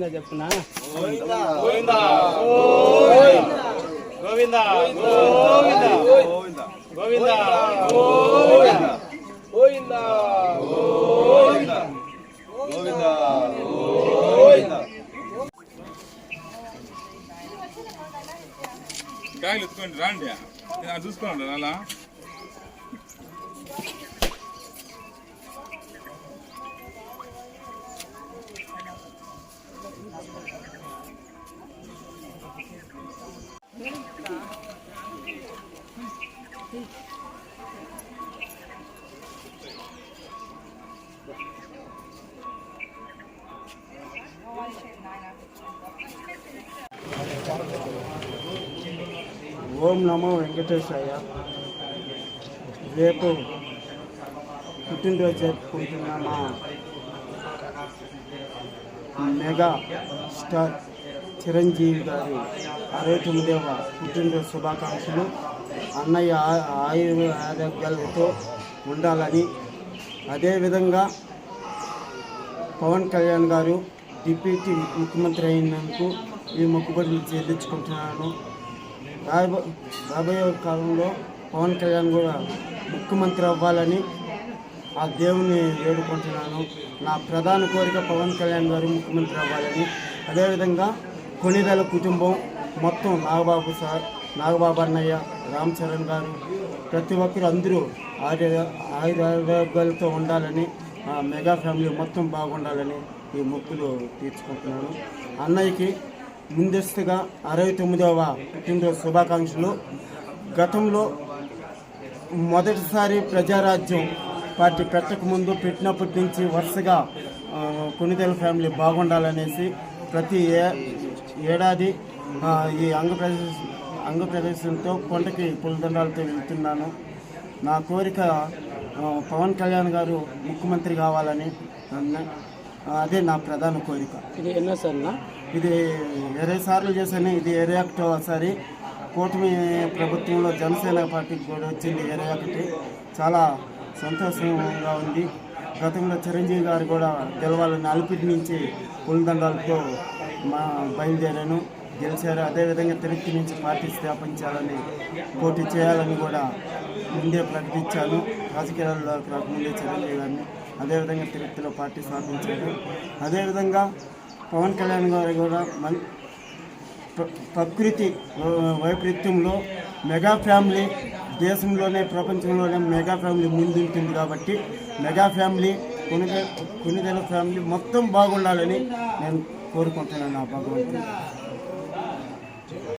గోవిందా చెప్తున్నా గోవిందా గోవిందా గోవిందా గోవిందా గోవిందా గోవిందా గోవిందా గోవిందా గోవిందా. కాయలు ఎత్తుకోండి రాండి చూసుకోండి అలా ఓం నమో వెంకటేశాయ. రేపు పుట్టినరోజు జరుపుకుంటున్న మా మెగా స్టార్ చిరంజీవి గారి 69వ పుట్టినరోజు శుభాకాంక్షలు. అన్నయ్య ఆరోగ్యాలతో ఉండాలని, అదేవిధంగా పవన్ కళ్యాణ్ గారు డిప్యూటీ ముఖ్యమంత్రి అయినందుకు ఈ మొక్కుబడులు చెల్లించుకుంటున్నాను. రాబోయే కాలంలో పవన్ కళ్యాణ్ కూడా ముఖ్యమంత్రి అవ్వాలని ఆ దేవుని వేడుకుంటున్నాను. నా ప్రధాన కోరిక పవన్ కళ్యాణ్ గారు ముఖ్యమంత్రి అవ్వాలని. అదేవిధంగా కొణిదెల కుటుంబం మొత్తం నాగబాబు అన్నయ్య, రామ్ చరణ్ గారు, ప్రతి ఒక్కరు అందరూ ఆయురారోగ్యాలతో ఉండాలని, మెగా ఫ్యామిలీ మొత్తం బాగుండాలని ఈ మొక్కులు తీర్చుకుంటున్నాను. అన్నయ్యకి ముందస్తుగా 69వ పుట్టినరోజు శుభాకాంక్షలు. గతంలో మొదటిసారి ప్రజారాజ్యం పార్టీ పెట్టకముందు పెట్టినప్పటి నుంచి వరుసగా కొణిదెల ఫ్యామిలీ బాగుండాలనేసి ప్రతి ఏడాది ఈ అంగప్రదర్శనతో కొండకి పులిదండాలతో వెళ్తున్నాను. నా కోరిక పవన్ కళ్యాణ్ గారు ముఖ్యమంత్రి కావాలని, అదే నా ప్రధాన కోరిక. ఇది ఎన్నోసార్లు? ఇది 20 సార్లు చేశాను. ఇది 21సారి. కూటమి ప్రభుత్వంలో జనసేన పార్టీకి కూడా వచ్చింది 21. చాలా సంతోషంగా ఉంది. గతంలో చిరంజీవి గారు కూడా గెలవాలని అలిపిరి నుంచి పులిదండాలతో బయలుదేరాను, గెలిచారు. అదేవిధంగా తిరుపతి నుంచి పార్టీ స్థాపించాలని, పోటీ చేయాలని కూడా ముందే ప్రకటించాను. రాజకీయాల్లో రాకముందే చిరంజీవి గారిని. అదేవిధంగా తిరుపతిలో పార్టీ స్థాపించారు. అదేవిధంగా పవన్ కళ్యాణ్ గారు కూడా ప్రకృతి వైపరీత్యంలో మెగా ఫ్యామిలీ దేశంలోనే ప్రపంచంలోనే మెగా ఫ్యామిలీ ముందుంటుంది కాబట్టి మెగా ఫ్యామిలీ కొణిదెల ఫ్యామిలీ మొత్తం బాగుండాలని నేను కోరుకుంటున్నాను. నా భగవంతుడు.